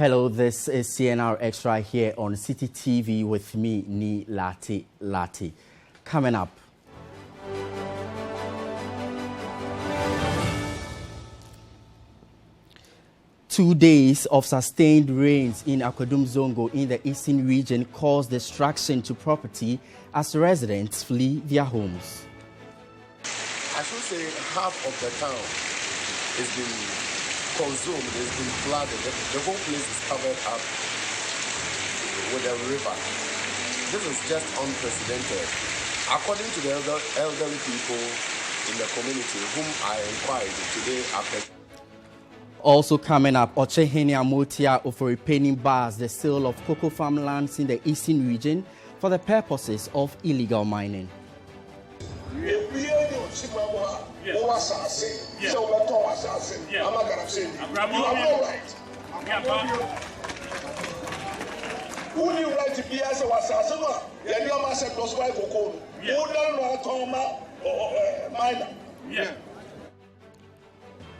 Hello, this is CNR Extra here on Citi TV with me, Larte. Coming up. Two days of sustained rains in Okyenhene in the eastern region caused destruction to property as residents flee their homes. I should say half of the town has been consumed, has been flooded. The whole place is covered up with a river. This is just unprecedented. According to the elderly people in the community whom I inquired today after. Also coming up, Okyenhene Amotia Oforipeni bars the sale of cocoa farmlands in the eastern region for the purposes of illegal mining.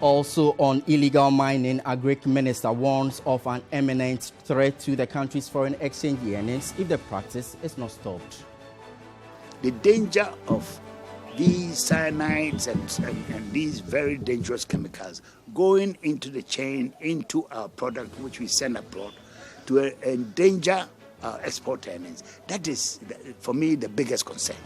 Also on illegal mining, Agric Minister warns of an imminent threat to the country's foreign exchange earnings if the practice is not stopped. The danger of these cyanides and these very dangerous chemicals going into the chain, into our product which we send abroad, to endanger our export earnings. That is, for me, the biggest concern.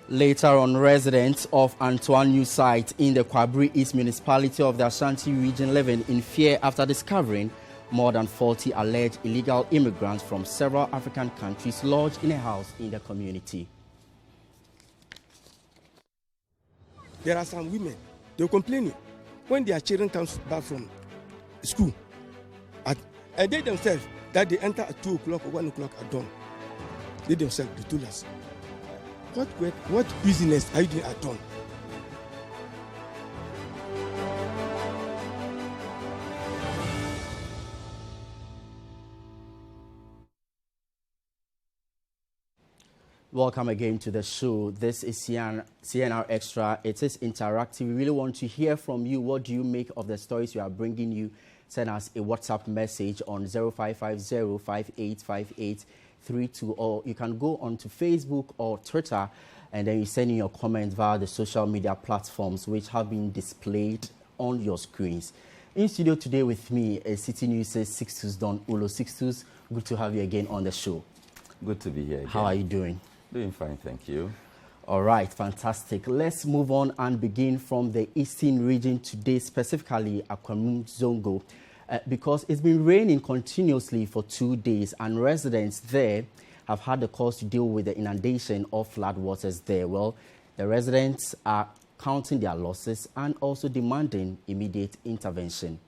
Later on, residents of Antoine New site in the Kwabri East municipality of the Ashanti region living in fear after discovering more than 40 alleged illegal immigrants from several African countries lodged in a house in the community. There are some women, they're complaining when their children come back from school. And they themselves, that they enter at 2 o'clock or 1 o'clock at dawn. They themselves, they told us, what business are you doing at dawn? Welcome again to the show. This is CNR Extra. It is interactive. We really want to hear from you. What do you make of the stories we are bringing you? Send us a WhatsApp message on 0550-585832, or you can go onto Facebook or Twitter and then you send in your comments via the social media platforms which have been displayed on your screens. In studio today with me is Citi News' Sixtus Dong-Ullo. Sixtus, good to have you again on the show. Good to be here again. How are you doing? Doing fine, thank you. All right, fantastic. Let's move on and begin from the eastern region today, specifically Okyenhene, because it's been raining continuously for 2 days and residents there have had the cause to deal with the inundation of flood waters there. Well, the residents are counting their losses and also demanding immediate intervention.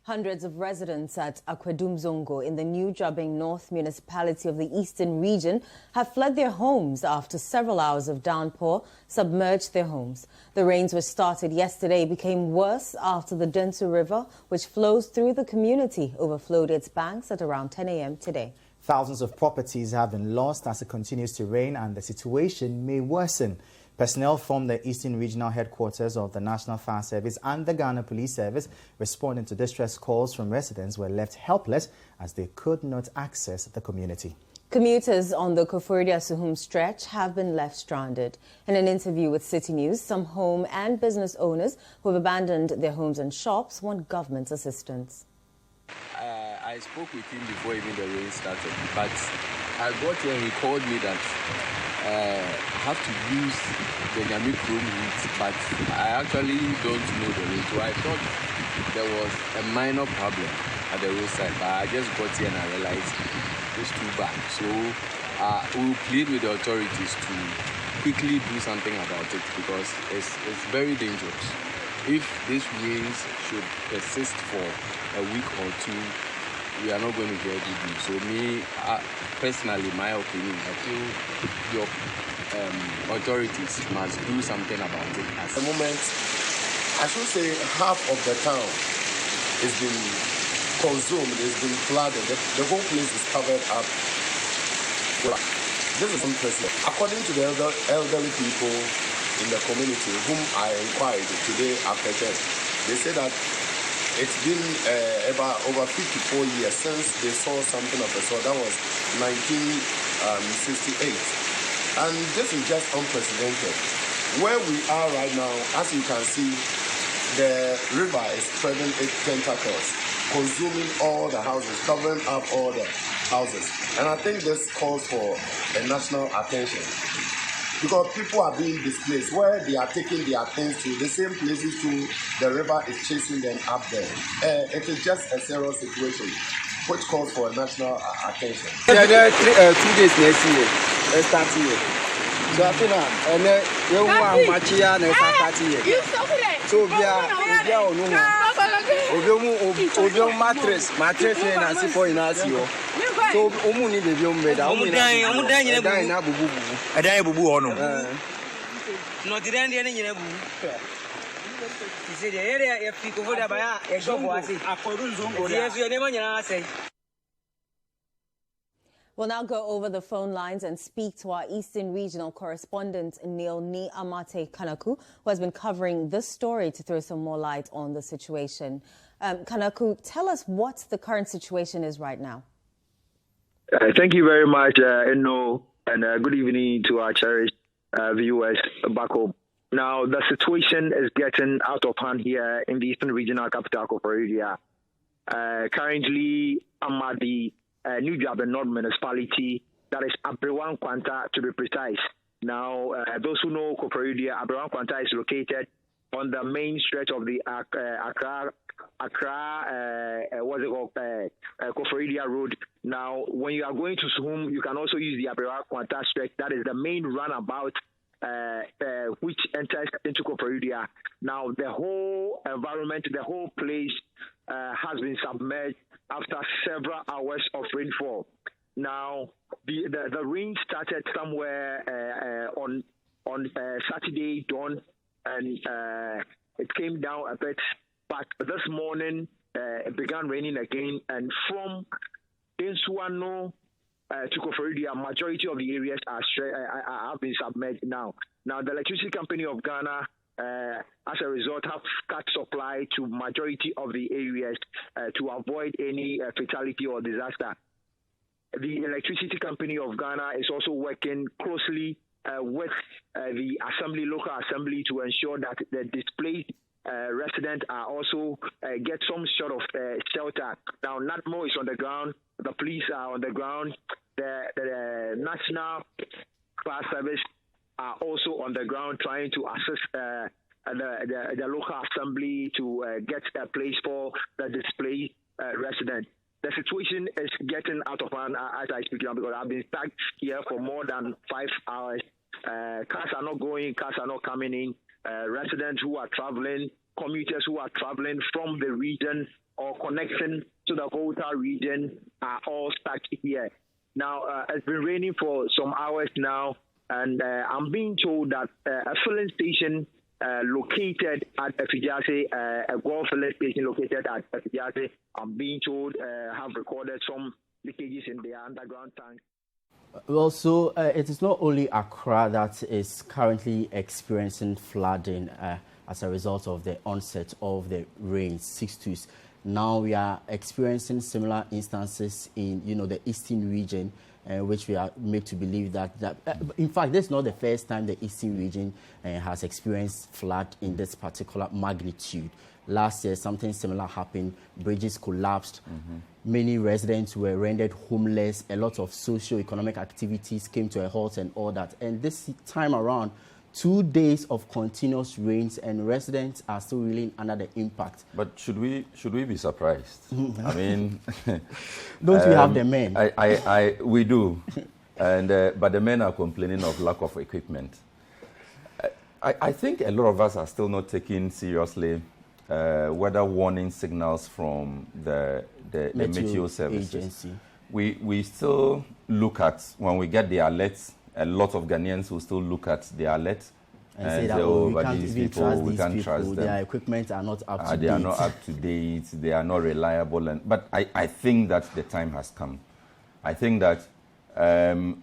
Hundreds of residents at Okyenhene in the New Jabeng North municipality of the eastern region have fled their homes after several hours of downpour submerged their homes. The rains which started yesterday became worse after the Densu River, which flows through the community, overflowed its banks at around 10 a.m. today. Thousands of properties have been lost as it continues to rain, and the situation may worsen. Personnel from the Eastern Regional Headquarters of the National Fire Service and the Ghana Police Service responding to distress calls from residents were left helpless as they could not access the community. Commuters on the Koforidua-Suhum stretch have been left stranded. In an interview with Citi News, some home and business owners who have abandoned their homes and shops want government's assistance. I spoke with him before even the rain started, but I got here and he called me that I have to use the Nyamikrum route, but I actually don't know the route. So I thought there was a minor problem at the roadside, but I just got here and I realized it's too bad. So we'll plead with the authorities to quickly do something about it because it's very dangerous. If these rains should persist for a week or two, we are not going to get good news. So me, personally, my opinion, I feel your authorities must do something about it. At the moment, I should say half of the town has been consumed, has been flooded. The whole place is covered up. This is unprecedented. According to the elderly people in the community whom I inquired today after 10, they say that it's been about over 54 years since they saw something of the sort. That was 1968. And this is just unprecedented. Where we are right now, as you can see, the river is spreading its tentacles, consuming all the houses, covering up all the houses. And I think this calls for a national attention, because people are being displaced where they are taking their things to the same places to the river is chasing them up there. It is just a serious situation which calls for a national attention. There are 2 days next year, let's start here. So I think and you want much here and start here. So we are on mattress and see for in us. So omuni baby ombeda omudai na bubu adai bubu ono no dirandi ene nyina bubu ise de ere ya fiko voda baya e shobo ase akoru nzongo yesu ene manyana ase. We'll now go over the phone lines and speak to our Eastern Regional correspondent, Neil Ni Amate Kanaku, who has been covering this story to throw some more light on the situation. Kanaku, tell us what the current situation is right now. Thank you very much, Enno, and good evening to our cherished viewers back home. Now, the situation is getting out of hand here in the Eastern Regional Capital Area. Currently, I'm at the New Job and North Municipality, that is Abrewan Kwanta to be precise. Now, those who know Koperida, Abrewan Kwanta is located on the main stretch of the Accra, Koperida Road. Now, when you are going to Suhum, you can also use the Abrewan Kwanta stretch. That is the main runabout which enters into Koperida. Now, the whole environment, the whole place has been submerged after several hours of rainfall. Now, the rain started somewhere on Saturday dawn, and it came down a bit. But this morning, it began raining again, and from Insuano to Koforidua, majority of the areas have been submerged now. Now, the Electricity Company of Ghana, as a result, have cut supply to majority of the areas to avoid any fatality or disaster. The Electricity Company of Ghana is also working closely with the local assembly to ensure that the displaced residents are also get some sort of shelter. Now, NATMO is on the ground, the police are on the ground, the National Fire Service are also on the ground trying to assist the local assembly to get a place for the displaced residents. The situation is getting out of hand as I speak now, because I've been stuck here for more than 5 hours. Cars are not going, cars are not coming in. Residents who are traveling, commuters who are traveling from the region or connecting to the Volta region are all stuck here. Now, it's been raining for some hours now, and I'm being told that a filling station located at Efijase, a Gulf filling station located at Efijase, I'm being told have recorded some leakages in their underground tank. Well, so it is not only Accra that is currently experiencing flooding as a result of the onset of the rain, Sixtus. Now we are experiencing similar instances in, the eastern region, which we are made to believe that in fact, this is not the first time the eastern region has experienced flood in this particular magnitude. Last year, something similar happened. Bridges collapsed. Mm-hmm. Many residents were rendered homeless. A lot of socio-economic activities came to a halt and all that. And this time around, 2 days of continuous rains, and residents are still really under the impact. But should we be surprised? I mean, don't we have the men? We do, and but the men are complaining of lack of equipment. I think a lot of us are still not taking seriously weather warning signals from the Meteo services. Agency. We still look at, when we get the alerts, a lot of Ghanaians will still look at the alert and say that, we can't even trust them. Their equipment are not up to date. They are not up to date. They are not reliable. But I think that the time has come. I think that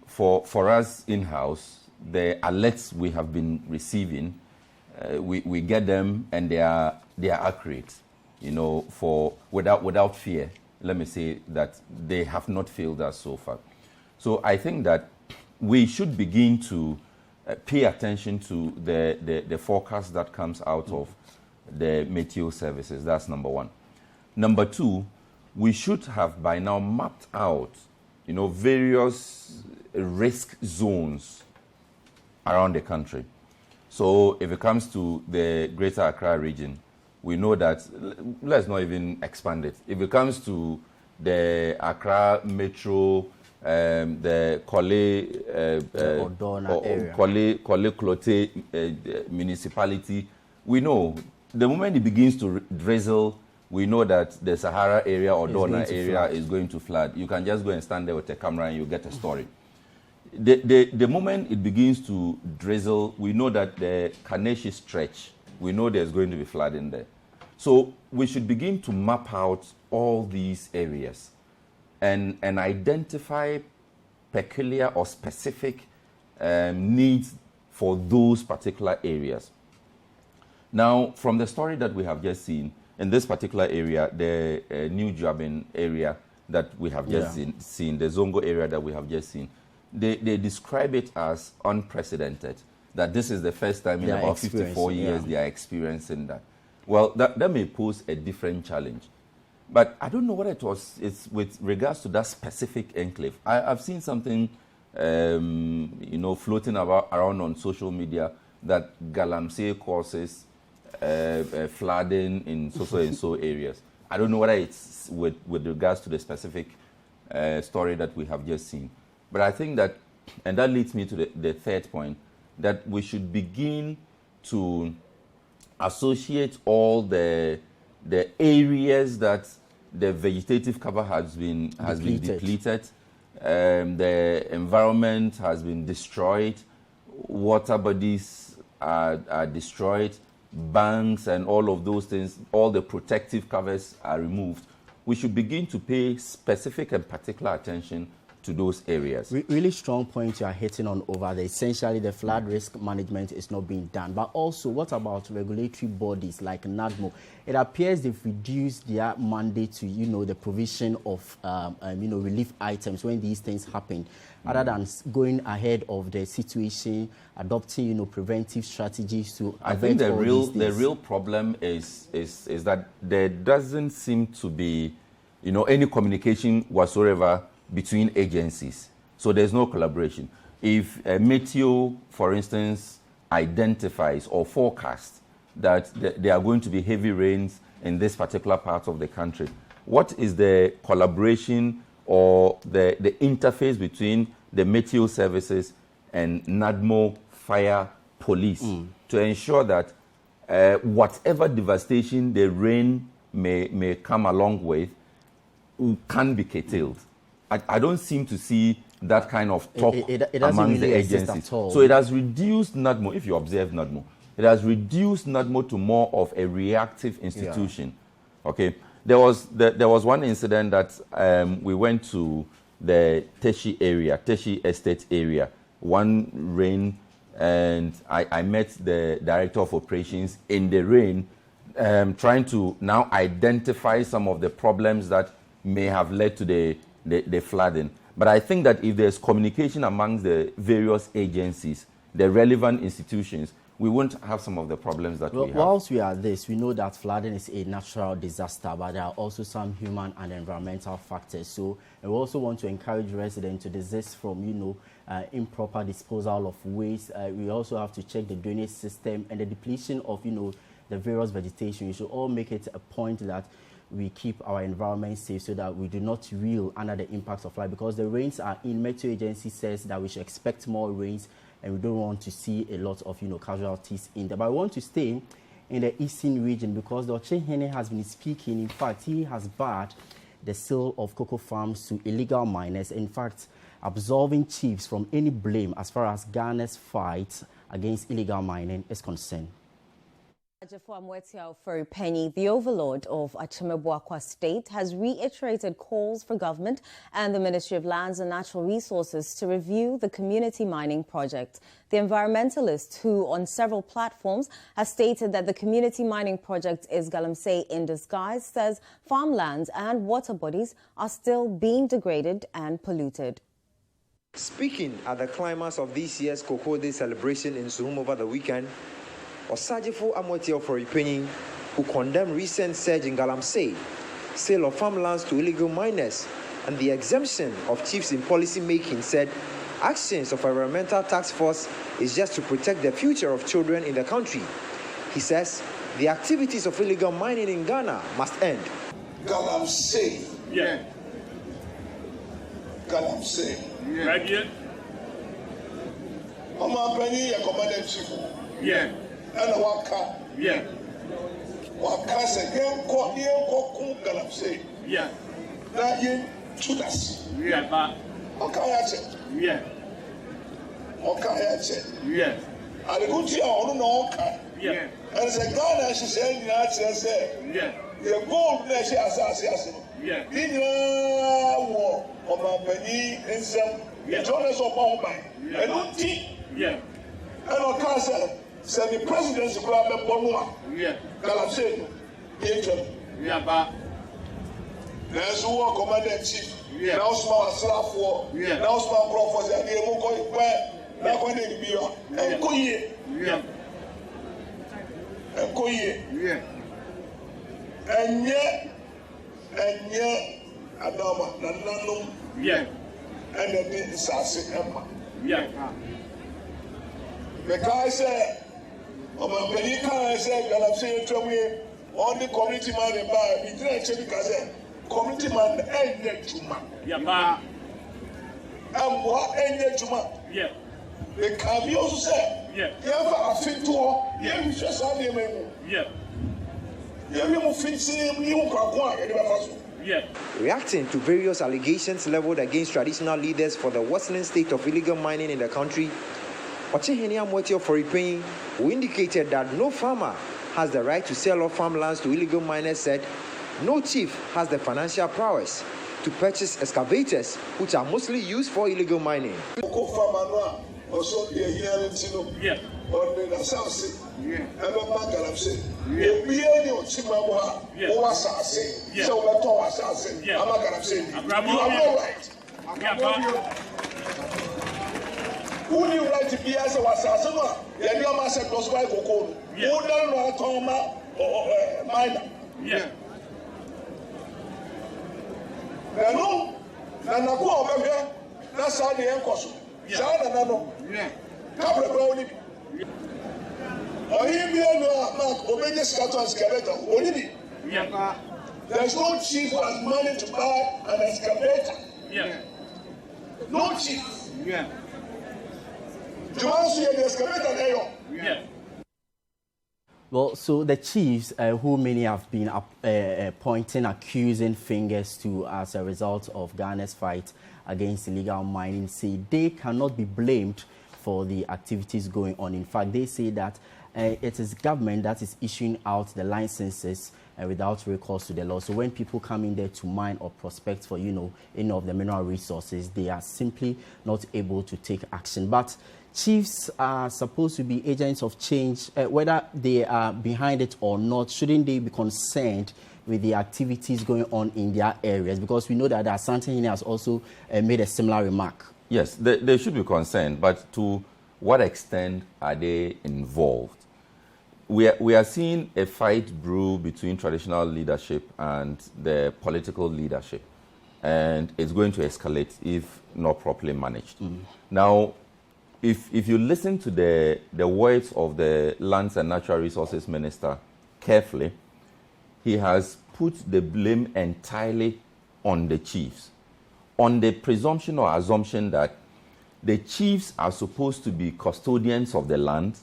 for us in-house, the alerts we have been receiving, we get them and they are accurate. without fear. Let me say that they have not failed us so far. So I think that we should begin to pay attention to the forecast that comes out of the meteo services. That's number one. Number two, we should have by now mapped out, various risk zones around the country. So if it comes to the Greater Accra region, we know that, let's not even expand it. If it comes to the Accra Metro, the Korle Klote municipality, we know the moment it begins to drizzle, we know that the Sahara area or Dona area is going to flood. You can just go and stand there with a camera and you get a story. The moment it begins to drizzle, we know that the Kaneshi stretch, we know there's going to be flooding there. So we should begin to map out all these areas and identify peculiar or specific needs for those particular areas. Now, from the story that we have just seen, in this particular area, the New Jabin area that we have just seen, the Zongo area that we have just seen, they describe it as unprecedented, that this is the first time in about 54 years they are experiencing that. Well, that may pose a different challenge. But I don't know what it's with regards to that specific enclave. I've seen something, floating around on social media that galamsey causes flooding in so areas. I don't know whether it's with regards to the specific story that we have just seen. But I think that, and that leads me to the third point, that we should begin to associate all the areas that the vegetative cover has been depleted, the environment has been destroyed, water bodies are destroyed, banks and all of those things, all the protective covers are removed. We should begin to pay specific and particular attention to those areas. Really strong point you are hitting on over there. Essentially, the flood risk management is not being done. But also, what about regulatory bodies like NADMO? It appears they've reduced their mandate to, the provision of, relief items when these things happen, other than going ahead of the situation, adopting, preventive strategies to I think the real problem is that there doesn't seem to be, any communication whatsoever between agencies. So there's no collaboration. If a meteo, for instance, identifies or forecasts that there are going to be heavy rains in this particular part of the country, what is the collaboration or the interface between the meteo services and NADMO fire police to ensure that whatever devastation the rain may come along with can be curtailed? I don't seem to see that kind of talk among really the agencies. So it has reduced NADMO, if you observe NADMO, it has reduced NADMO to more of a reactive institution. Yeah. Okay, there was one incident that we went to the Teshi Estate area, one rain, and I met the director of operations in the rain, trying to now identify some of the problems that may have led to the flooding. But I think that if there's communication amongst the various agencies, the relevant institutions, we won't have some of the problems that we have. Whilst we are this, we know that flooding is a natural disaster, but there are also some human and environmental factors. So we also want to encourage residents to desist from, improper disposal of waste. We also have to check the drainage system and the depletion of, the various vegetation. We should all make it a point that we keep our environment safe so that we do not reel under the impacts of flood, because the rains are in. Meteo agency says that we should expect more rains and we don't want to see a lot of casualties in there. But I want to stay in the eastern region because the Okyenhene has been speaking. In fact, he has barred the sale of cocoa farms to illegal miners, in fact absolving chiefs from any blame as far as Ghana's fight against illegal mining is concerned. Penny, the overlord of Achimebwa State, has reiterated calls for government and the Ministry of Lands and Natural Resources to review the community mining project. The environmentalist, who on several platforms has stated that the community mining project is galamsey in disguise, says farmlands and water bodies are still being degraded and polluted. Speaking at the climax of this year's Cocoa Day celebration in Suhum over the weekend, Osajifo Amotiel for Okyenhene, who condemned recent surge in galamsey, sale of farmlands to illegal miners, and the exemption of chiefs in policy making, said actions of environmental task force is just to protect the future of children in the country. He says the activities of illegal mining in Ghana must end. Galamsey. Yeah. Galamsey. Yeah. Right here. Mama Penny, a commander chief. Yeah. And a waka. Yeah. Waka said, "Yen galamsey." Yeah. That yen chudas. Yeah. But okay, yeah. Okay, yeah. And the good thing I don't know. Yeah. And it's a Ghana, she said, yeah. The gold nation as yeah. In war of my penny and some, the journalists of my and don't think. Yeah. And on council. Said the president's club at Bonua. Yeah. Galamsey. Yeah, but there's war commander in chief. Yeah. Now small staff war. Yeah. Now small Crawford and the Moko where now when they be and Koye. Yeah. And Koye. Yeah. And yet Adama Nananum. Yeah. And the big Sassi Emma. Yeah. Because I said on the community man and bar, we didn't because community man ended Juma. Yeah, and what ended Juma? Yeah. The can be also said, yeah, you have a fit to all, yeah, we just have him. Yeah. You fix him, you can't. Yeah. Reacting to various allegations leveled against traditional leaders for the worsening state of illegal mining in the country, Okyenhene for Okyenhene, who indicated that no farmer has the right to sell off farmlands to illegal miners, said no chief has the financial prowess to purchase excavators, which are mostly used for illegal mining. Yeah. Who knew right to be as a assassin? The Yama said, "Goes by Coco." Who don't know Toma or minor? Yeah. No, Nanaku over here. That's how the Encosu. Nano. Yeah. Couple brownie. Or he be a mark, Omega Scatter excavator. Only. Yeah. There's no chief who has money to buy an excavator. Yeah. No chief. Yeah. Yeah. Well, so the chiefs, who many have been pointing accusing fingers to as a result of Ghana's fight against illegal mining, say they cannot be blamed for the activities going on. In fact, they say that it is government that is issuing out the licenses without recourse to the law. So when people come in there to mine or prospect for, any of the mineral resources, they are simply not able to take action. But chiefs are supposed to be agents of change, whether they are behind it or not. Shouldn't they be concerned with the activities going on in their areas? Because we know that Okyenhene has also made a similar remark. Yes, they should be concerned, but to what extent are they involved? We are seeing a fight brew between traditional leadership and the political leadership, and it's going to escalate if not properly managed. Now, if you listen to the words of the Lands and Natural Resources Minister carefully, he has put the blame entirely on the chiefs, on the presumption or assumption that the chiefs are supposed to be custodians of the land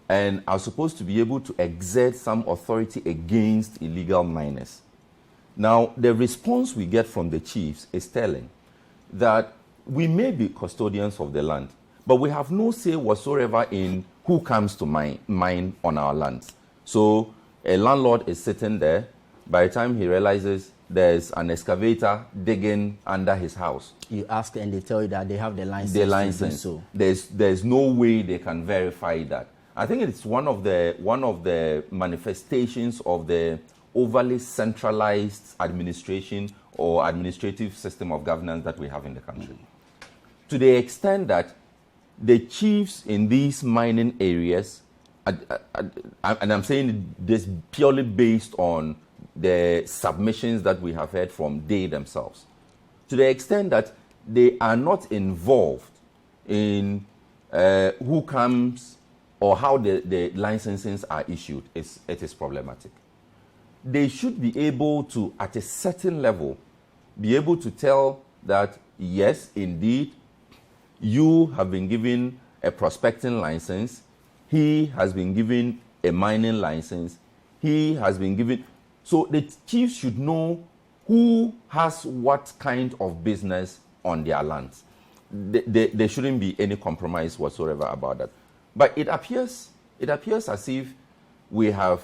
and are supposed to be able to exert some authority against illegal miners. Now, the response we get from the chiefs is telling that we may be custodians of the land, but we have no say whatsoever in who comes to mine on our lands. So a landlord is sitting there. By the time he realizes there's an excavator digging under his house, you ask and they tell you that they have the license. The license. To do so. There's no way they can verify that. I think it's one of the manifestations of the overly centralized administration or administrative system of governance that we have in the country. To the extent that the chiefs in these mining areas, and I'm saying this purely based on the submissions that we have heard from they themselves, to the extent that they are not involved in who comes or how the licensings are issued, it is problematic. They should be able to, at a certain level, be able to tell that, yes, indeed, you have been given a prospecting license, he has been given a mining license, he has been given... So the chiefs should know who has what kind of business on their lands. There shouldn't be any compromise whatsoever about that. But it appears as if we have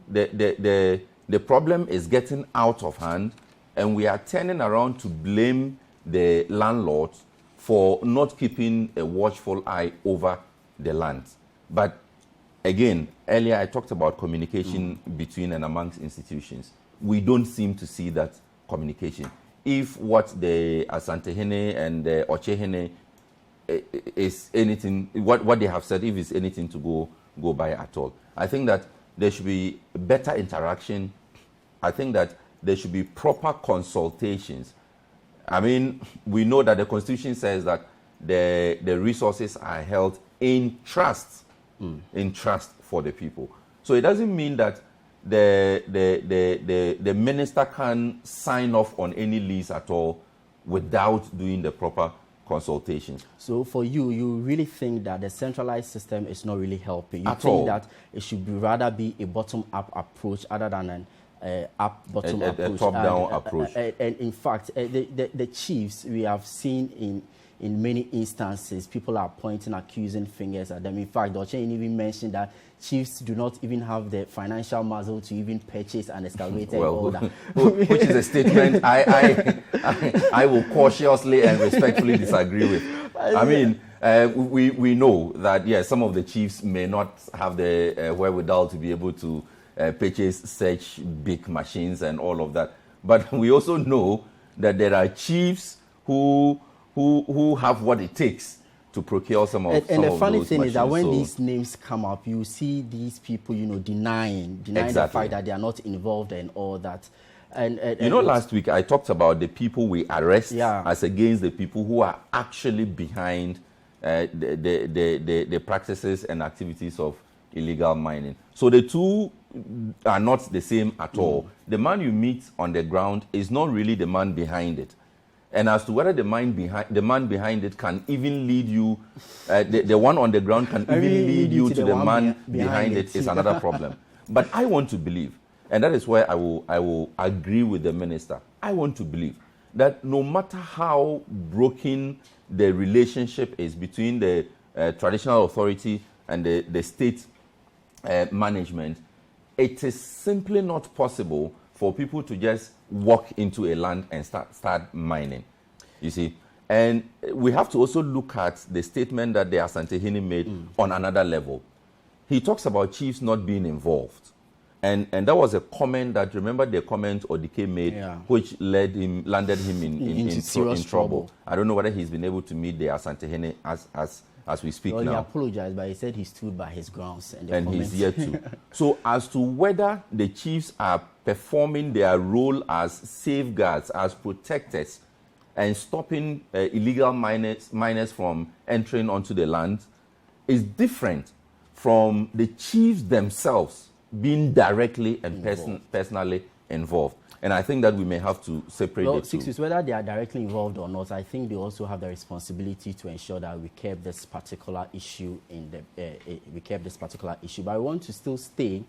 the problem is getting out of hand, and we are turning around to blame the landlords for not keeping a watchful eye over the land. But again, earlier I talked about communication between and amongst institutions. We don't seem to see that communication. If what the Asantehene and the Okyenhene is anything, what they have said, if it's anything to go by at all, I think that there should be better interaction. I think that there should be proper consultations. I mean, we know that the Constitution says that the resources are held in trust, for the people. So it doesn't mean that the minister can sign off on any lease at all without doing the proper consultations. So for you, you really think that the centralized system is not really helping? You at think all. That it should rather be a bottom-up approach other than an up-bottom approach? A top-down approach. And in fact, the chiefs we have seen in many instances, people are pointing accusing fingers at them. In fact, Okyenhene even mentioned that chiefs do not even have the financial muscle to even purchase an excavator. Well, which is a statement I will cautiously and respectfully disagree with. I mean, we know that, yes, some of the chiefs may not have the wherewithal to be able to purchase such big machines and all of that. But we also know that there are chiefs who have what it takes to procure some of those machines. And the funny thing is that when these names come up, you see these people, denying the fact that they are not involved and all that. And last week I talked about the people we arrest as against the people who are actually behind the practices and activities of illegal mining. So the two are not the same at all. The man you meet on the ground is not really the man behind it. And as to whether the man behind it can even lead you, the one on the ground can even lead you to the man behind it is another problem. But I want to believe, and that is why I will agree with the minister. I want to believe that no matter how broken the relationship is between the traditional authority and the state management, it is simply not possible for people to just walk into a land and start mining, you see. And we have to also look at the statement that the Asantehene made on another level. He talks about chiefs not being involved. And that was a comment that, remember the comment Odike made, which landed him in serious trouble. I don't know whether he's been able to meet the Asantehene as we speak now. He apologized, but he said he stood by his grounds. And he's yet to. So as to whether the chiefs are performing their role as safeguards, as protectors, and stopping illegal miners from entering onto the land is different from the chiefs themselves being directly and personally involved. And I think that we may have to separate the two. Sixtus, whether they are directly involved or not, I think they also have the responsibility to ensure that we keep this particular issue But I want to still stay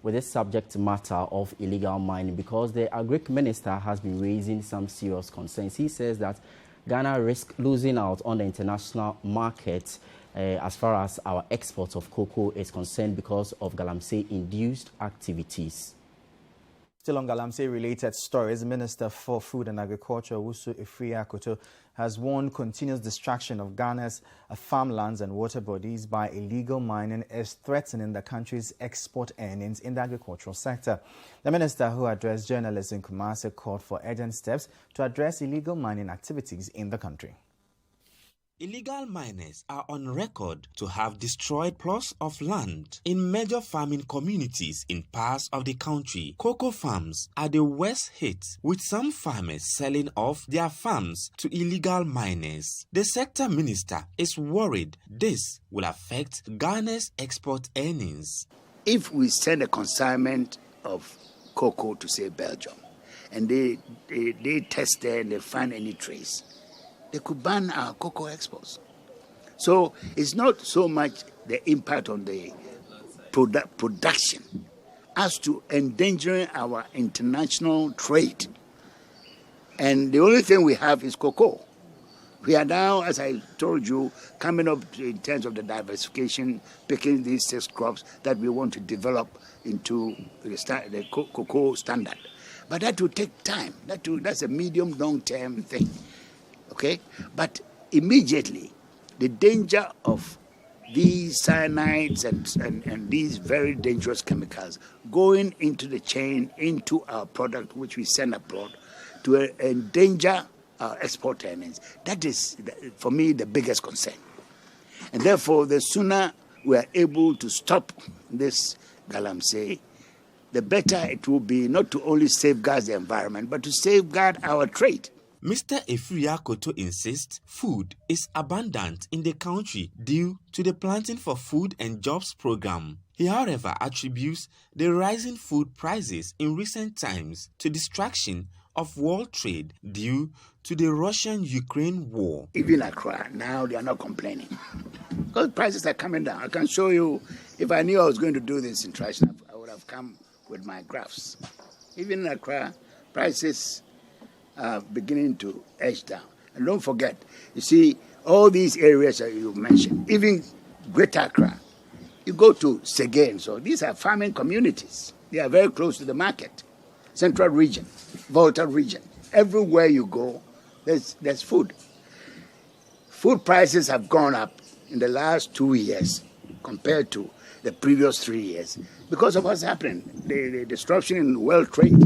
with this subject matter of illegal mining because the Agric Minister has been raising some serious concerns. He says that Ghana risks losing out on the international market as far as our exports of cocoa is concerned because of galamsey-induced activities. Still on galamsey-related stories, Minister for Food and Agriculture, Wusu Efria-Koto, has warned continuous distraction of Ghana's farmlands and water bodies by illegal mining is threatening the country's export earnings in the agricultural sector. The minister, who addressed journalists in Kumasi, called for urgent steps to address illegal mining activities in the country. Illegal miners are on record to have destroyed plots of land in major farming communities in parts of the country. Cocoa farms are the worst hit, with some farmers selling off their farms to illegal miners. The sector minister is worried this will affect Ghana's export earnings. If we send a consignment of cocoa to, say, Belgium, and they test there and they find any trace, they could ban our cocoa exports. So it's not so much the impact on the production as to endangering our international trade. And the only thing we have is cocoa. We are now, as I told you, coming up in terms of the diversification, picking these 6 crops that we want to develop into the cocoa standard. But that will take time. That's a medium, long-term thing. Okay, but immediately the danger of these cyanides and these very dangerous chemicals going into the chain, into our product which we send abroad, to endanger our export earnings. That is, for me, the biggest concern. And therefore, the sooner we are able to stop this galamsey, the better it will be, not to only safeguard the environment, but to safeguard our trade. Mr. Efria-Koto insists food is abundant in the country due to the Planting for Food and Jobs program. He, however, attributes the rising food prices in recent times to distraction of world trade due to the Russian-Ukraine war. Even Accra, now they are not complaining because prices are coming down. I can show you, if I knew I was going to do this interaction, I would have come with my graphs. Even in Accra, prices are beginning to edge down. And don't forget, you see, all these areas that you mentioned, even Greater Accra, you go to Seguin, so these are farming communities. They are very close to the market. Central region, Volta region, everywhere you go, there's food. Food prices have gone up in the last 2 years compared to the previous 3 years because of what's happening, the disruption in world trade,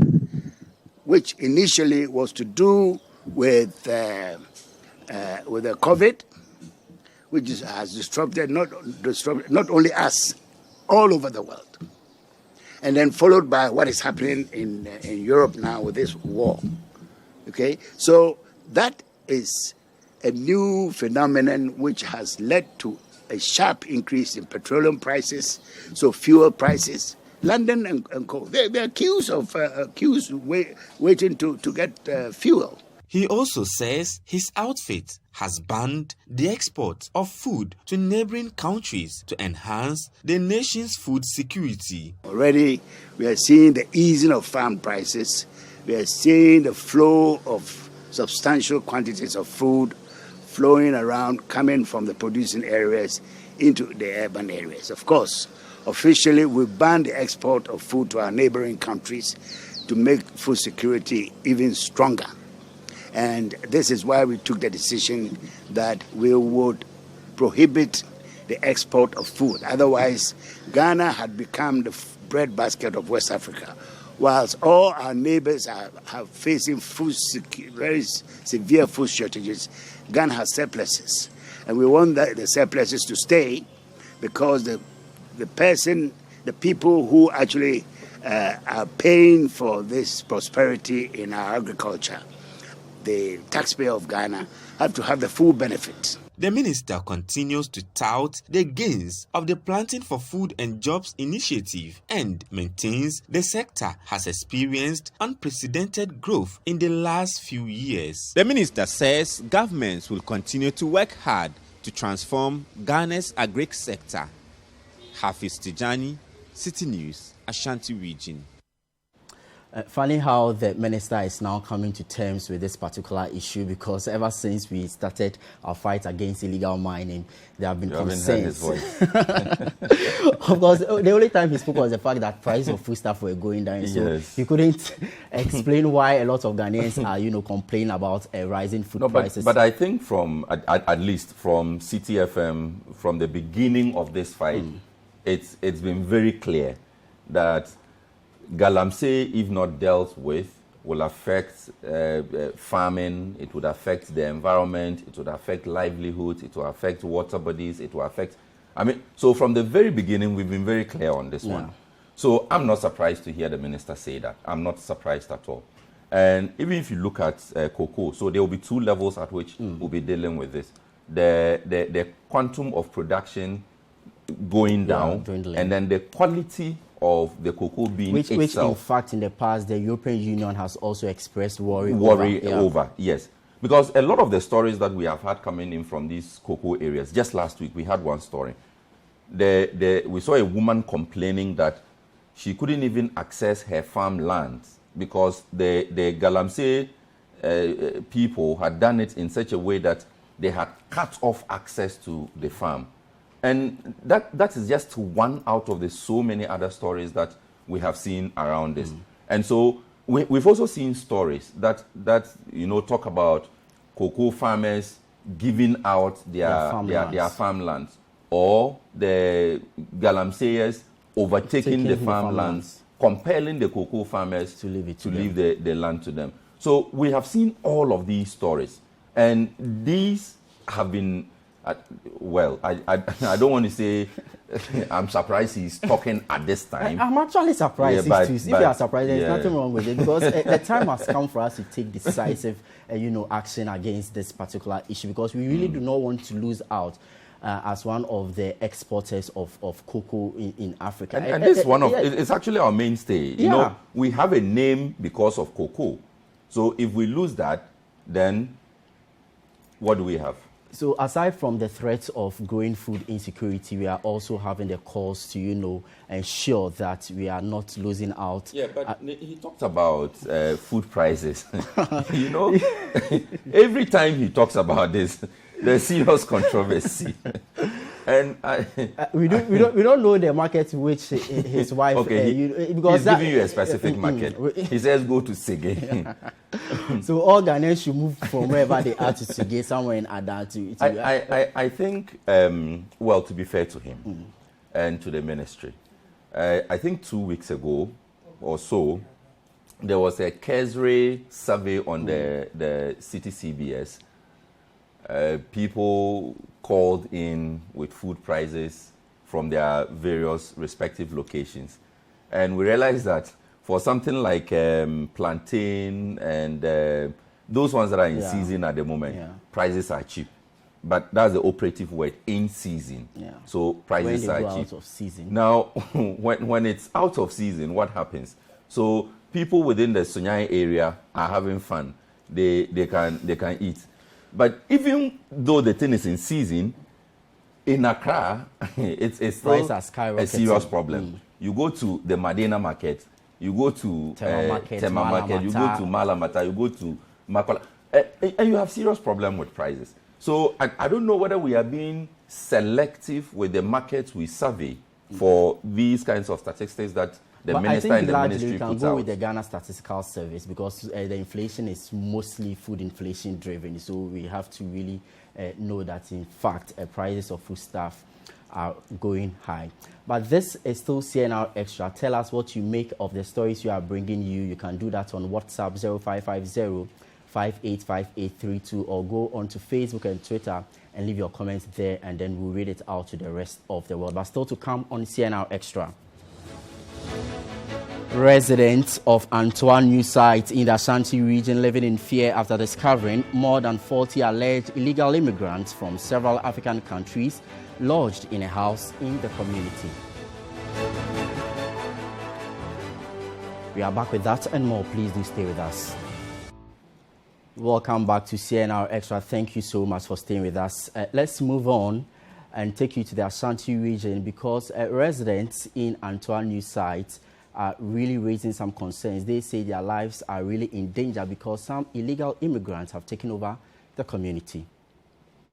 which initially was to do with the COVID, which has disrupted not only us, all over the world, and then followed by what is happening in Europe now with this war. Okay, so that is a new phenomenon which has led to a sharp increase in petroleum prices, so fuel prices. London and Co. There are queues waiting to get fuel. He also says his outfit has banned the export of food to neighboring countries to enhance the nation's food security. Already, we are seeing the easing of farm prices. We are seeing the flow of substantial quantities of food flowing around, coming from the producing areas into the urban areas. Of course, officially, we banned the export of food to our neighboring countries to make food security even stronger. And this is why we took the decision that we would prohibit the export of food. Otherwise, Ghana had become the breadbasket of West Africa, whilst all our neighbors are facing very severe food shortages. Ghana has surpluses, and we want the surpluses to stay because the people who actually are paying for this prosperity in our agriculture, the taxpayer of Ghana, have to have the full benefit. The minister continues to tout the gains of the Planting for Food and Jobs initiative and maintains the sector has experienced unprecedented growth in the last few years. The minister says governments will continue to work hard to transform Ghana's agri sector. Hafiz Tijani, Citi News, Ashanti Region. Funny how the minister is now coming to terms with this particular issue, because ever since we started our fight against illegal mining, there have been concerns. Of course, the only time he spoke was the fact that prices of foodstuff were going down. So he couldn't explain why a lot of Ghanaians are, complaining about rising food prices. But I think from, at least from Citi FM, from the beginning of this fight, it's been very clear that galamsey, if not dealt with, will affect farming, it would affect the environment, it would affect livelihoods, it will affect water bodies, it will affect... so from the very beginning, we've been very clear on this one. So I'm not surprised to hear the minister say that. I'm not surprised at all. And even if you look at cocoa, so there will be two levels at which we'll be dealing with this. The quantum of production going down, and then the quality of the cocoa bean itself. Which in fact in the past the European Union has also expressed worry over. Yes, because a lot of the stories that we have had coming in from these cocoa areas, just last week we had one story. We saw a woman complaining that she couldn't even access her farmland because the galamsey people had done it in such a way that they had cut off access to the farm. And that is just one out of the so many other stories that we have seen around this. And so we've also seen stories that talk about cocoa farmers giving out their farmlands, or the galamseyers overtaking the farmlands, compelling the cocoa farmers to leave the land to them. So we have seen all of these stories, and these have been... well, I don't want to say I'm surprised he's talking at this time. I'm actually surprised. If you are surprised, there's nothing wrong with it, because the time has come for us to take decisive action against this particular issue, because we really do not want to lose out as one of the exporters of cocoa in Africa. And this is it's actually our mainstay. You know, we have a name because of cocoa. So if we lose that, then what do we have? So aside from the threat of growing food insecurity, we are also having the calls to, ensure that we are not losing out. Yeah, but he talked about food prices. Every time he talks about this, there's serious controversy. And we don't know the market which his wife. Okay, because he's giving you a specific market. He says go to Sege. So all Ghanaians should move from wherever they are to Sege, somewhere in Ada. I think, well, to be fair to him and to the ministry, I think 2 weeks ago or so, there was a Kesre survey on the Citi CBS. People called in with food prices from their various respective locations. And we realized that for something like plantain and those ones that are in season at the moment, prices are cheap. But that's the operative word, in season. So prices are cheap. Out of season. Now, when it's out of season, what happens? So people within the Sunyai area are having fun. They can eat. But even though the thing is in season, in Accra, it's still a serious problem. You go to the Madina market, you go to Tema market, you go to Malamata, you go to Makola, and you have serious problem with prices. So I don't know whether we are being selective with the markets we survey for these kinds of statistics that the minister and the ministry puts out. We can go with the Ghana Statistical Service, because the inflation is mostly food inflation driven. So we have to really know that, in fact, prices of foodstuff are going high. But this is still CNR Extra. Tell us what you make of the stories you are bringing you. You can do that on WhatsApp 0550-585832, or go onto Facebook and Twitter and leave your comments there, and then we'll read it out to the rest of the world. But still to come on CNR Extra. Residents of Antoine New Site in the Ashanti region living in fear after discovering more than 40 alleged illegal immigrants from several African countries lodged in a house in the community. We are back with that and more. Please do stay with us. Welcome back to CNR Extra. Thank you so much for staying with us. Let's move on and take you to the Ashanti region, because residents in Antoine New Site are really raising some concerns. They say their lives are really in danger because some illegal immigrants have taken over the community.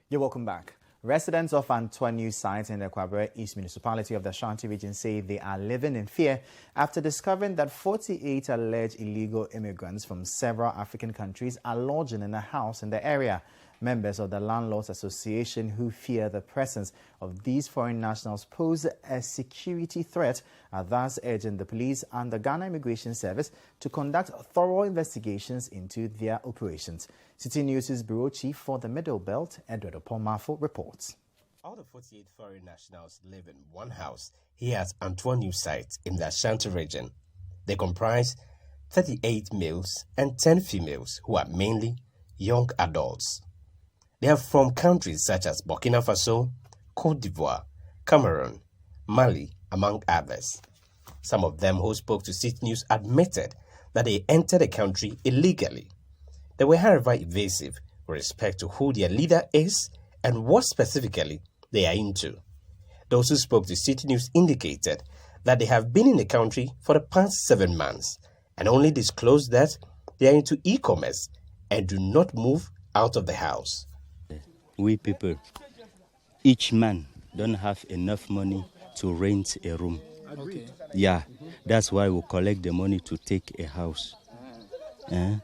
You're welcome back. Residents of Antoine site in the Kwabere East Municipality of the Ashanti region say they are living in fear after discovering that 48 alleged illegal immigrants from several African countries are lodging in a house in the area. Members of the Landlords Association who fear the presence of these foreign nationals pose a security threat are thus urging the police and the Ghana Immigration Service to conduct thorough investigations into their operations. Citi News' Bureau Chief for the Middle Belt, Edward Opomafo, reports. All the 48 foreign nationals live in one house here at Antoine site in the Ashanti region. They comprise 38 males and 10 females who are mainly young adults. They are from countries such as Burkina Faso, Cote d'Ivoire, Cameroon, Mali, among others. Some of them who spoke to Citi News admitted that they entered the country illegally. They were, however, evasive with respect to who their leader is and what specifically they are into. Those who spoke to Citi News indicated that they have been in the country for the past 7 months and only disclosed that they are into e-commerce and do not move out of the house. We people, each man don't have enough money to rent a room. Okay. Yeah, that's why we collect the money to take a house. I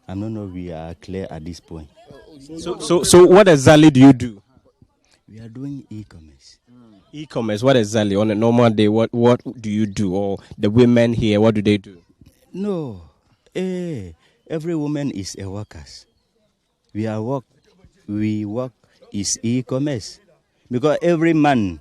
don't know if we are clear at this point. So what exactly do you do? We are doing e-commerce. E-commerce, what exactly? On a normal day, what do you do? Or the women here, what do they do? No, every woman is a worker. We work is e-commerce. Because every man,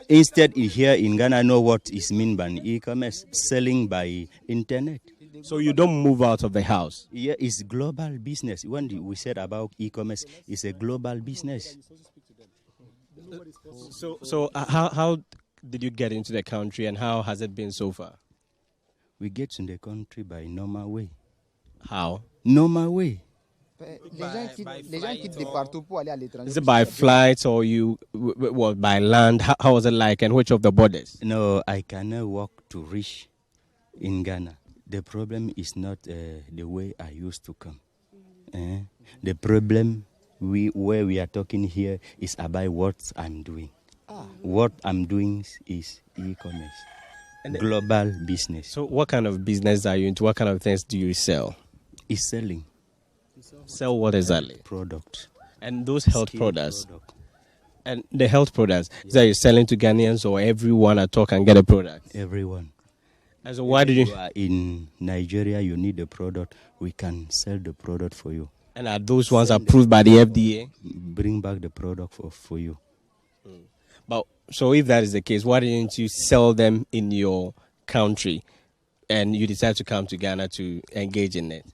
instead here in Ghana, know what is mean by e-commerce, selling by internet. So you don't move out of the house? Yeah, it's global business. When we said about e-commerce, it's a global business. So how did you get into the country and how has it been so far? We get in the country by normal way. How? Normal way. Is it by flight or by land? How was it like and which of the borders? No, I cannot walk to reach in Ghana. The problem is not the way I used to come. The problem where we are talking here is about what I'm doing. What I'm doing is e-commerce, global business. So what kind of business are you into? What kind of things do you sell? It's selling. Sell what exactly? Product. And those health products. And the health products, is that you're selling to Ghanaians or everyone at all can get a product? Everyone. And so why did you are in Nigeria, you need the product, we can sell the product for you. And are those ones approved by the FDA? Bring back the product for you. But so if that is the case, why didn't you sell them in your country and you decided to come to Ghana to engage in it?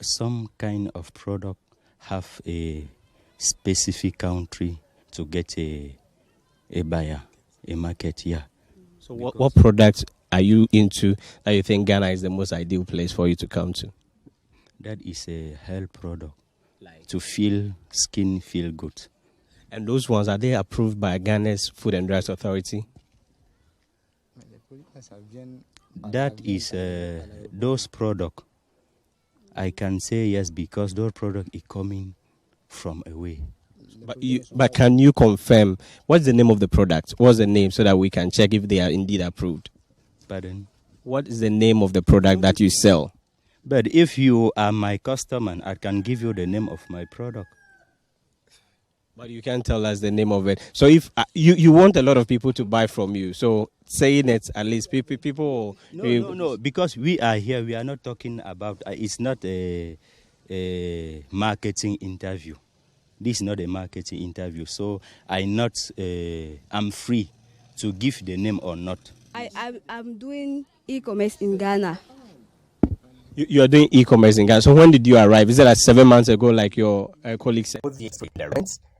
Some kind of product have a specific country to get a buyer, a market, yeah. So what products are you into that you think Ghana is the most ideal place for you to come to? That is a health product, to skin feel good. And those ones, are they approved by Ghana's Food and Drugs Authority? That is those products. I can say yes because those products are coming from away. But can you confirm what's the name of the product? What's the name so that we can check if they are indeed approved? Pardon? What is the name of the product that you sell? But if you are my customer, I can give you the name of my product. But you can't tell us the name of it. So if you want a lot of people to buy from you, so saying it at least people. No, because we are here, we are not talking about. It's not a marketing interview. This is not a marketing interview, so I'm free to give the name or not. I'm doing e-commerce in Ghana. You are doing e-commerce in Ghana. So when did you arrive? Is it like 7 months ago, like your colleague said?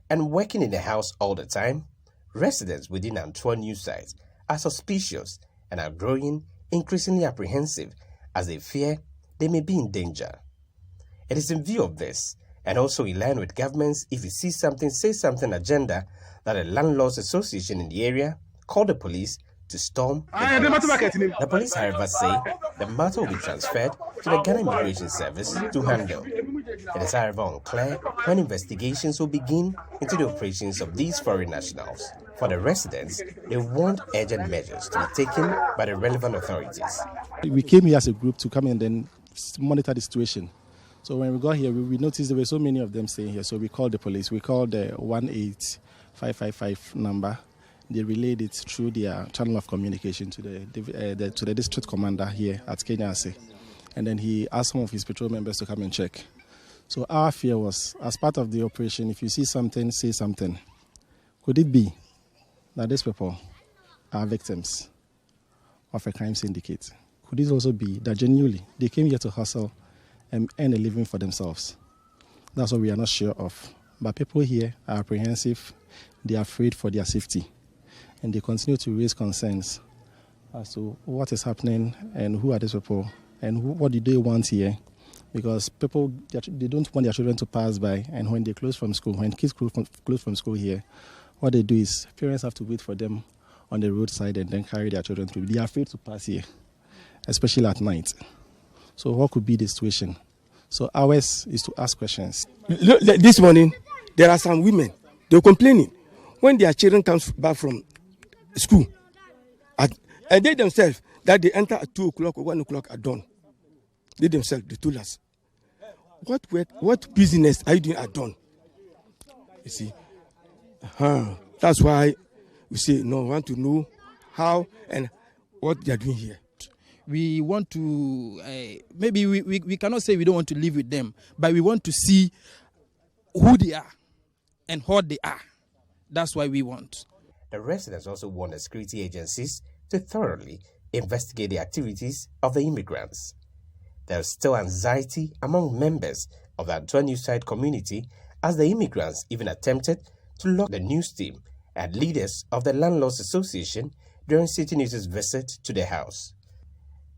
And working in the house all the time, residents within Antoine site are suspicious and are growing increasingly apprehensive as they fear they may be in danger. It is in view of this and also in line with government's if you see something, say something agenda that a landlords association in the area called the police to storm the police. The police, however, say the matter will be transferred to the Ghana Immigration Service to handle. It is, however, unclear when investigations will begin into the operations of these foreign nationals. For the residents, they want urgent measures to be taken by the relevant authorities. We came here as a group to come and then monitor the situation. So when we got here, we noticed there were so many of them staying here. So we called the police. We called the 18555 number. They relayed it through their channel of communication to the district commander here at Okyenhene. And then he asked some of his patrol members to come and check. So our fear was, as part of the operation, if you see something, say something. Could it be that these people are victims of a crime syndicate? Could it also be that genuinely they came here to hustle and earn a living for themselves? That's what we are not sure of. But people here are apprehensive, they are afraid for their safety, and they continue to raise concerns as to what is happening and who are these people and what do they want here. Because people, they don't want their children to pass by, and when they close from school, when kids close from school here, what they do is parents have to wait for them on the roadside and then carry their children through. They are afraid to pass here, especially at night. So what could be the situation? So ours is to ask questions. Look, this morning, there are some women, they're complaining when their children come back from school, and they themselves, that they enter at 2 o'clock or 1 o'clock at dawn. They themselves, they told us, what business are you doing at dawn? You see, that's why we say, no, we want to know how and what they are doing here. We want to, maybe we cannot say we don't want to live with them, but we want to see who they are and what they are. That's why we want. The residents also want the security agencies to thoroughly investigate the activities of the immigrants. There is still anxiety among members of the Antoine side community as the immigrants even attempted to lock the news team and leaders of the Landlords Association during Citi News' visit to their house.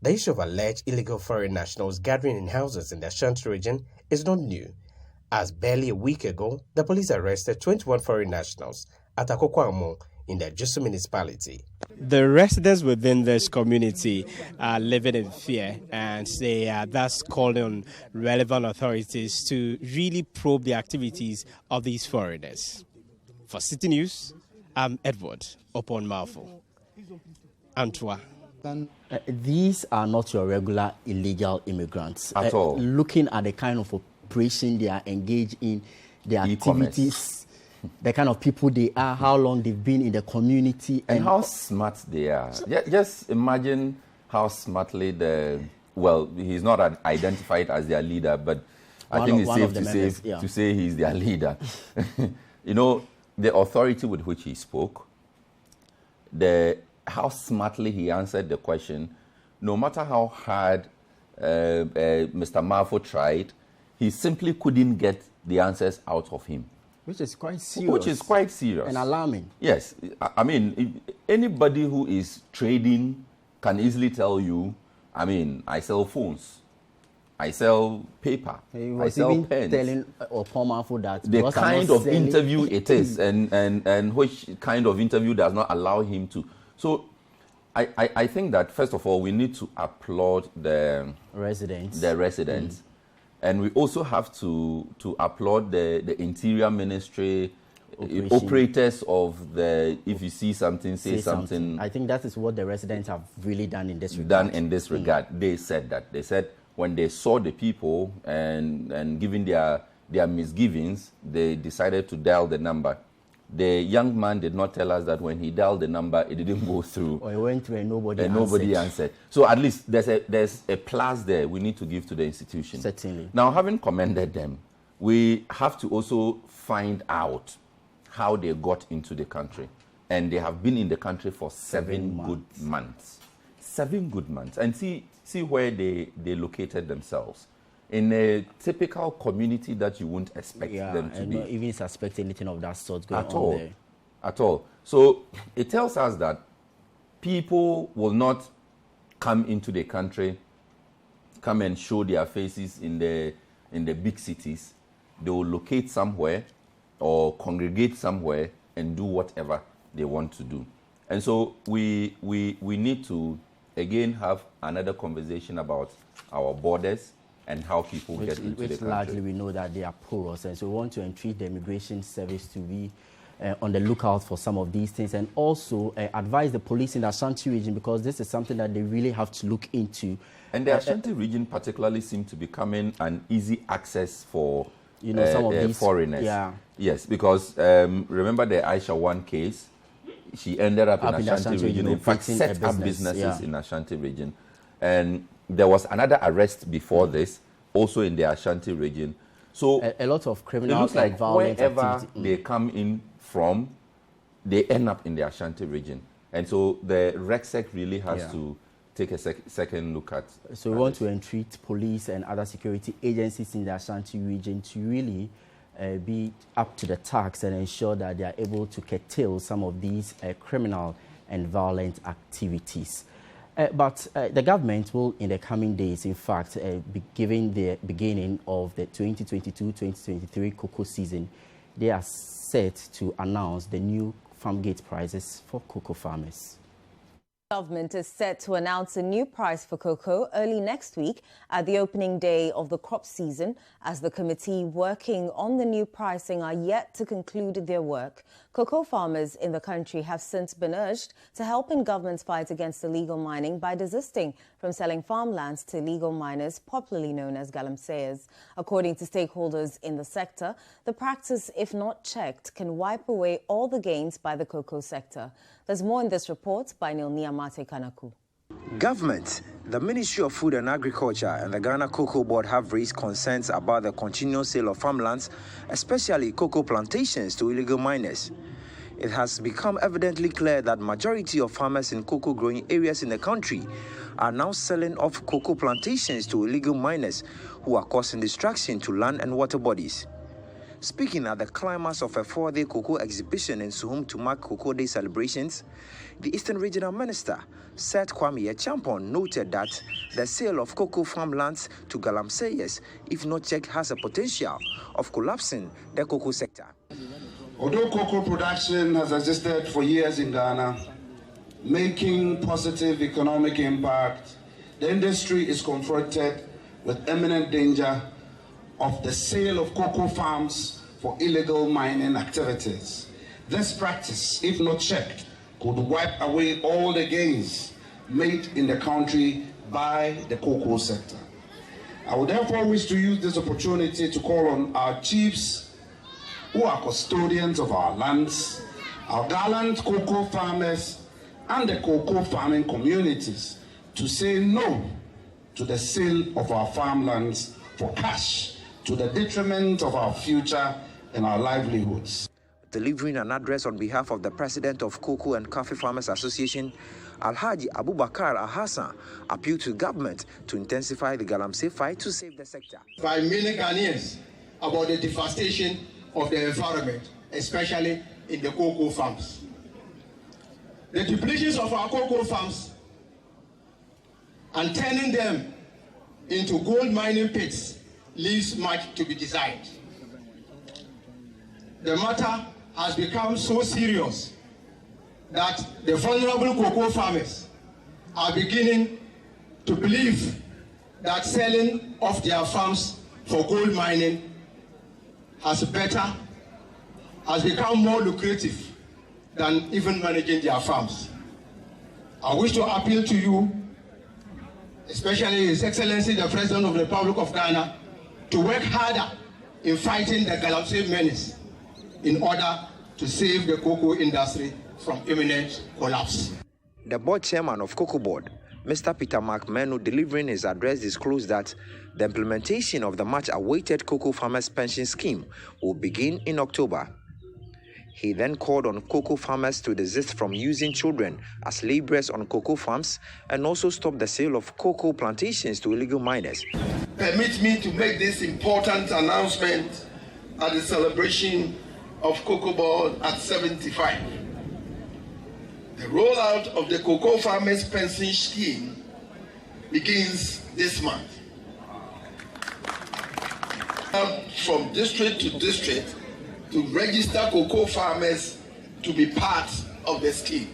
The issue of alleged illegal foreign nationals gathering in houses in the Ashanti region is not new, as barely a week ago, the police arrested 21 foreign nationals at Okyenhene in the Jusu municipality. The residents within this community are living in fear, and they are thus calling on relevant authorities to really probe the activities of these foreigners. For Citi News, I'm Edward Upon-Malfo. Antwa. These are not your regular illegal immigrants. At all. Looking at the kind of operation they are engaged in, their activities, the kind of people they are, how long they've been in the community. And how smart they are. Just imagine how smartly he's not identified as their leader, but I think it's safe to say he's their leader. You know, the authority with which he spoke, how smartly he answered the question, no matter how hard Mr. Malfo tried, he simply couldn't get the answers out of him. Which is quite serious. And alarming. Yes. I mean, anybody who is trading can easily tell you, I mean, I sell phones, I sell paper, I sell pens. Telling Malfo that the kind of interview it is and which kind of interview does not allow him to. So I think that, first of all, we need to applaud the residents. And we also have to applaud the Interior Ministry, operators of the, if you see something, say something. I think that is what the residents have really done in this regard. They said that. They said when they saw the people and given their misgivings, they decided to dial the number. The young man did not tell us that when he dialed the number, it didn't go through. Or he went through and nobody answered. So at least there's a plus there we need to give to the institution. Certainly. Now, having commended them, we have to also find out how they got into the country. And they have been in the country for 7 good months. 7 good months. And see where they located themselves. In a typical community that you wouldn't expect them to be. Not even suspect anything of that sort going on there. At all. So it tells us that people will not come into the country, come and show their faces in the big cities, they will locate somewhere or congregate somewhere and do whatever they want to do. And so we need to, again, have another conversation about our borders and how people get into the country. Largely we know that they are porous, and so we want to entreat the immigration service to be on the lookout for some of these things, and also advise the police in the Ashanti region, because this is something that they really have to look into. And the Ashanti region particularly seems to be becoming an easy access for some of these foreigners. Yeah. Yes, because remember the Aisha 1 case, she ended up in Ashanti region, in fact set up businesses in Ashanti region. And there was another arrest before this, also in the Ashanti region. So a lot of criminal, it looks like violent wherever activity. they come in from, they end up in the Ashanti region. And so the RECSEC really has to take a second look at. So we want to entreat police and other security agencies in the Ashanti region to really be up to the task and ensure that they are able to curtail some of these criminal and violent activities. But the government will, in the coming days, in fact, be giving the beginning of the 2022-2023 cocoa season. They are set to announce the new farm gate prices for cocoa farmers. The government is set to announce a new price for cocoa early next week at the opening day of the crop season, as the committee working on the new pricing are yet to conclude their work. Cocoa farmers in the country have since been urged to help in government's fight against illegal mining by desisting from selling farmlands to illegal miners, popularly known as galamseyers. According to stakeholders in the sector, the practice, if not checked, can wipe away all the gains by the cocoa sector. There's more in this report by Nilnia Mate Kanaku. Government, the Ministry of Food and Agriculture and the Ghana Cocoa Board have raised concerns about the continuous sale of farmlands, especially cocoa plantations, to illegal miners. It has become evidently clear that majority of farmers in cocoa growing areas in the country are now selling off cocoa plantations to illegal miners who are causing destruction to land and water bodies. Speaking at the climax of a 4-day cocoa exhibition in Suhum to mark Cocoa Day celebrations, the Eastern Regional Minister, Seth Kwame Echampong, noted that the sale of cocoa farmlands to galamseyers, if not checked, has a potential of collapsing the cocoa sector. Although cocoa production has existed for years in Ghana, making positive economic impact, the industry is confronted with imminent danger of the sale of cocoa farms for illegal mining activities. This practice, if not checked, could wipe away all the gains made in the country by the cocoa sector. I would therefore wish to use this opportunity to call on our chiefs, who are custodians of our lands, our gallant cocoa farmers, and the cocoa farming communities to say no to the sale of our farmlands for cash, to the detriment of our future and our livelihoods. Delivering an address on behalf of the president of Cocoa and Coffee Farmers Association, Alhaji Abubakar Ahassan, appealed to government to intensify the galamsey fight to save the sector. By many Ghanaians about the devastation of the environment, especially in the cocoa farms. The depletions of our cocoa farms and turning them into gold mining pits leaves much to be desired. The matter has become so serious that the vulnerable cocoa farmers are beginning to believe that selling off their farms for gold mining has become more lucrative than even managing their farms. I wish to appeal to you, especially His Excellency the President of the Republic of Ghana, to work harder in fighting the galamsey menace in order to save the cocoa industry from imminent collapse. The board chairman of Cocoa Board, Mr. Peter Mark Menu, delivering his address, disclosed that the implementation of the much-awaited cocoa farmers pension scheme will begin in October. He then called on cocoa farmers to desist from using children as laborers on cocoa farms and also stop the sale of cocoa plantations to illegal miners. Permit me to make this important announcement at the celebration of Cocoa Board at 75. The rollout of the cocoa farmers pension scheme begins this month. from district to district to register cocoa farmers to be part of the scheme.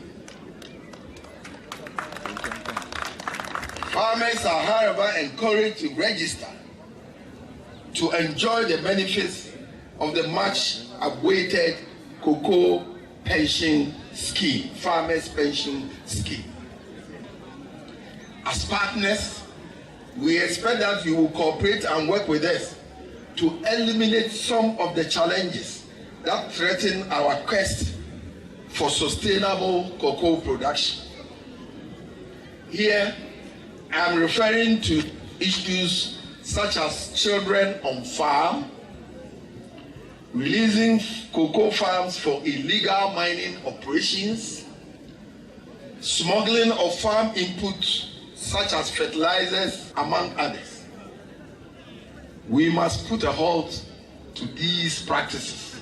Farmers are, however, encouraged to register to enjoy the benefits of the much-awaited cocoa pension scheme, farmers' pension scheme. As partners, we expect that you will cooperate and work with us to eliminate some of the challenges that threaten our quest for sustainable cocoa production. Here, I am referring to issues such as children on farm, releasing cocoa farms for illegal mining operations, smuggling of farm inputs such as fertilizers, among others. We must put a halt to these practices.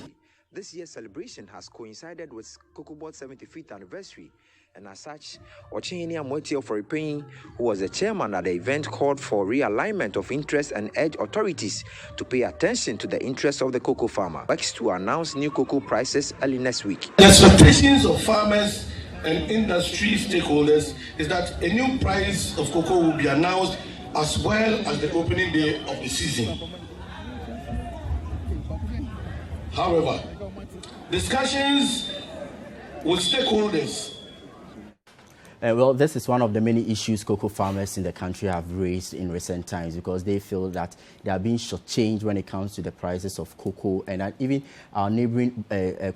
This year's celebration has coincided with Cocoa Board's 75th anniversary, and as such, Okyenhene, who was the chairman at the event, called for realignment of interests and urged authorities to pay attention to the interests of the cocoa farmer. Works to announce new cocoa prices early next week. The expectations of farmers and industry stakeholders is that a new price of cocoa will be announced as well as the opening day of the season. However, discussions with stakeholders. Well, this is one of the many issues cocoa farmers in the country have raised in recent times, because they feel that they are being shortchanged when it comes to the prices of cocoa, and that even our neighboring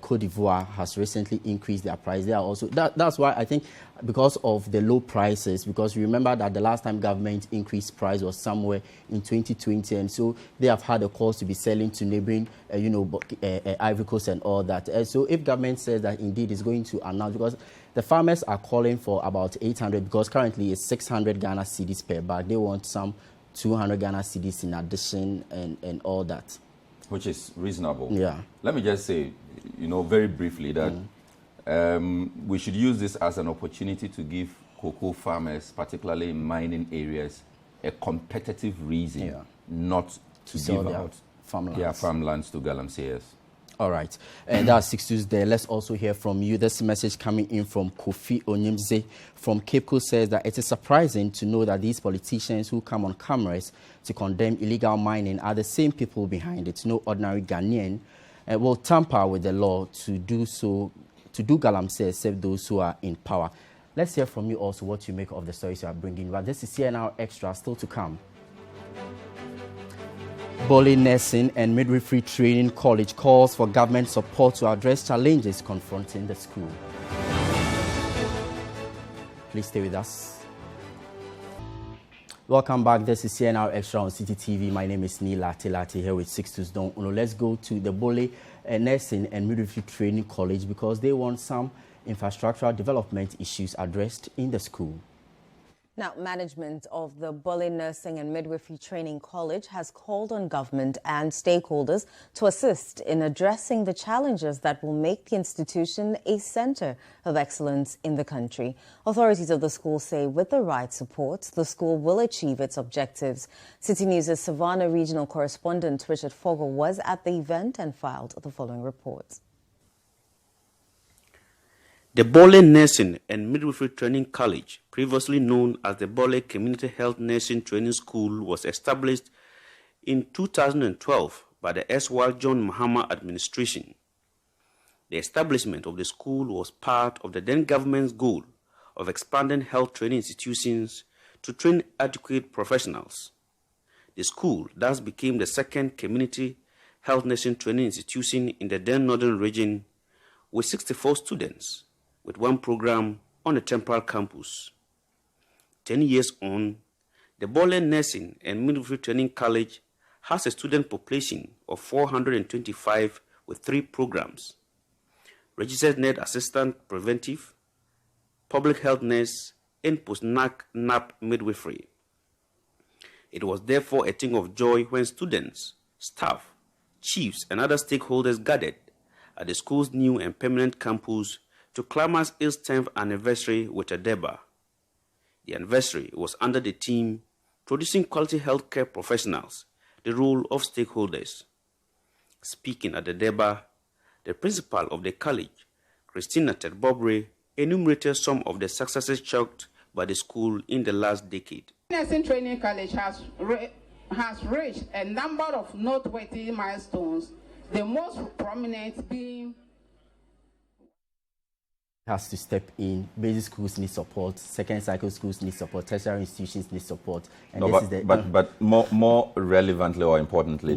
Cote d'Ivoire has recently increased their price. They are also that's why I think, because of the low prices, because remember that the last time government increased price was somewhere in 2020, and so they have had a cause to be selling to neighboring, Ivory Coast and all that. So if government says that indeed is going to announce, because the farmers are calling for about 800, because currently it's 600 Ghana cedis per bag. They want some 200 Ghana cedis in addition and all that. Which is reasonable. Yeah. Let me just say, very briefly that we should use this as an opportunity to give cocoa farmers, particularly in mining areas, a competitive reason not to give out their farmlands to galamseyers. All right, and that's Sixtus there. Let's also hear from you. This message coming in from Kofi Onyemze from Cape Coast says that it is surprising to know that these politicians who come on cameras to condemn illegal mining are the same people behind it. No ordinary Ghanaian will tamper with the law to do galamsey, except those who are in power. Let's hear from you also what you make of the stories you are bringing. But this is CNR Extra, still to come. Bole Nursing and Midwifery Training College calls for government support to address challenges confronting the school. Please stay with us. Welcome back. This is CNR Extra on Citi TV. My name is Larte here with Sixtus Dong-Ullo. Let's go to the Bole Nursing and Midwifery Training College, because they want some infrastructural development issues addressed in the school. Now, management of the Bole Nursing and Midwifery Training College has called on government and stakeholders to assist in addressing the challenges that will make the institution a center of excellence in the country. Authorities of the school say with the right support, the school will achieve its objectives. Citi News' Savannah regional correspondent Richard Fogel was at the event and filed the following report. The Bole Nursing and Midwifery Training College, previously known as the Bole Community Health Nursing Training School, was established in 2012 by the erstwhile John Mahama administration. The establishment of the school was part of the then government's goal of expanding health training institutions to train adequate professionals. The school thus became the second community health nursing training institution in the then northern region, with 64 students, with one program on a temporary campus. 10 years on, the Bole Nursing and Midwifery Training College has a student population of 425 with 3 programs: registered nurse assistant preventive, public health nurse, and post-NAP midwifery. It was therefore a thing of joy when students, staff, chiefs, and other stakeholders gathered at the school's new and permanent campus to clamor its 10th anniversary with a deba. The anniversary was under the theme Producing Quality Healthcare Professionals the role of stakeholders. Speaking at the Deba, the principal of the college, Christina Tedbobre, enumerated some of the successes chalked by the school in the last decade. Nursing Training College has reached a number of noteworthy milestones, the most prominent being has to step in. Basic schools need support, second cycle schools need support, tertiary institutions need support. And no, but more relevantly or importantly,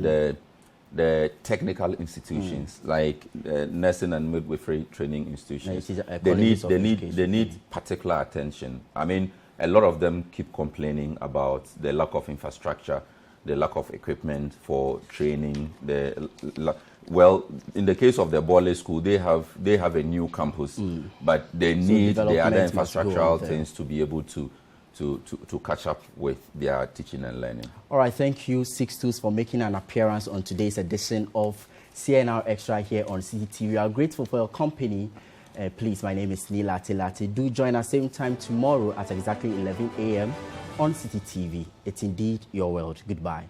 the technical institutions like nursing and midwifery training institutions, they need particular attention. I mean, a lot of them keep complaining about the lack of infrastructure, the lack of equipment for training. Well, in the case of the Bole school, they have a new campus, but they need the other infrastructural things to be able to catch up with their teaching and learning. All right, thank you, Sixtus, for making an appearance on today's edition of CNR Extra here on Citi. We are grateful for your company. Please, my name is Lartey. Do join us same time tomorrow at exactly 11 a.m. on Citi TV. It's indeed your world. Goodbye.